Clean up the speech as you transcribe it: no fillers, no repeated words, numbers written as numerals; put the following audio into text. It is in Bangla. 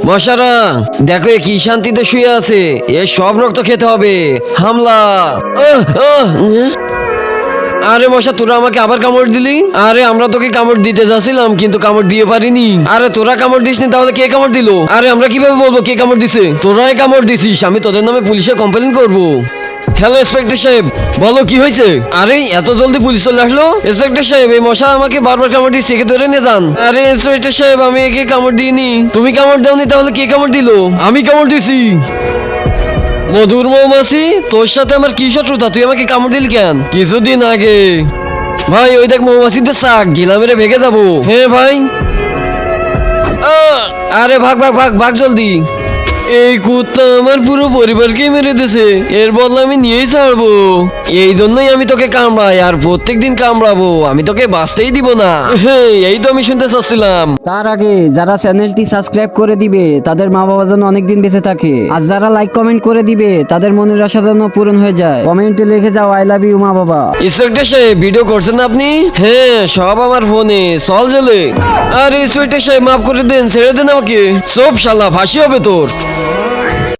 মশারা দেখো এ কি শান্তিতে শুয়ে আছে, এ সব রক্ত খেতে হবে। হামলা। আহ, আহ, আরে মশা তোরা আমাকে আবার কামড় দিলি। আরে আমরা তোকে কামড় দিতে যাচ্ছিলাম কিন্তু কামড় দিয়ে পারিনি। আরে তোরা কামড় দিসনি তাহলে কে কামড় দিল? আরে আমরা কিভাবে বলবো কে কামড় দিছে? তোরাই কামড় দিছিস, আমি তোদের নামে পুলিশে কমপ্লেন করবো। হ্যালো ইন্সপেক্টর সাহেব, বলো কি হয়েছে? আরে এত জলদি পুলিশ চলে আসলো? ইন্সপেক্টর সাহেব এই মশা আমাকে বারবার কামড় দিচ্ছে, একে ধরে নিয়ে যান। আরে ইন্সপেক্টর সাহেব আমি একে কামড় দিইনি। তুমি কামড় দাওনি তাহলে কে কামড় দিল? আমি কামড় দিছি। মধুর মৌমাছি তোর সাথে আমার কি শত্রুতা? তুই আমাকে কামড় দিলি কেন? কিছুদিন আগে ভাই ওই দেখ মৌমাছিদের চাক, ঢিলা মেরে ভেঙে যাবো। হ্যাঁ ভাই। আরে ভাগ ভাগ ভাগ ভাগ জলদি। এই কুত্তা আমার পুরো পরিবারকে মেরে দিছে, এর বদলা আমি নিয়েই ছাড়বো। এই জন্যই আমি তোকে কামড়াই আর প্রত্যেকদিন কামড়াবো, আমি তোকে বাঁচতেই দিব না। এই তো আমি শুনতে চাচ্ছিলাম। তার আগে যারা চ্যানেলটি সাবস্ক্রাইব করে দিবে তাদের মা বাবা যেন অনেকদিন বেঁচে থাকে, আর যারা লাইক কমেন্ট করে দিবে তাদের মনের আশা যেন পূরণ হয়ে যায়। কমেন্টে লিখে যাও আই লাভ ইউ মা বাবা। ইন্সপেক্টর সাহেব ভিডিও করছেন না আপনি? হ্যাঁ সব আমার ফোনে চল চলে। আর ইন্সপেক্টর সাহেব মাফ করে দেন, ছেড়ে দেন আমাকে। সব শালা ফাঁসি হবে তোর।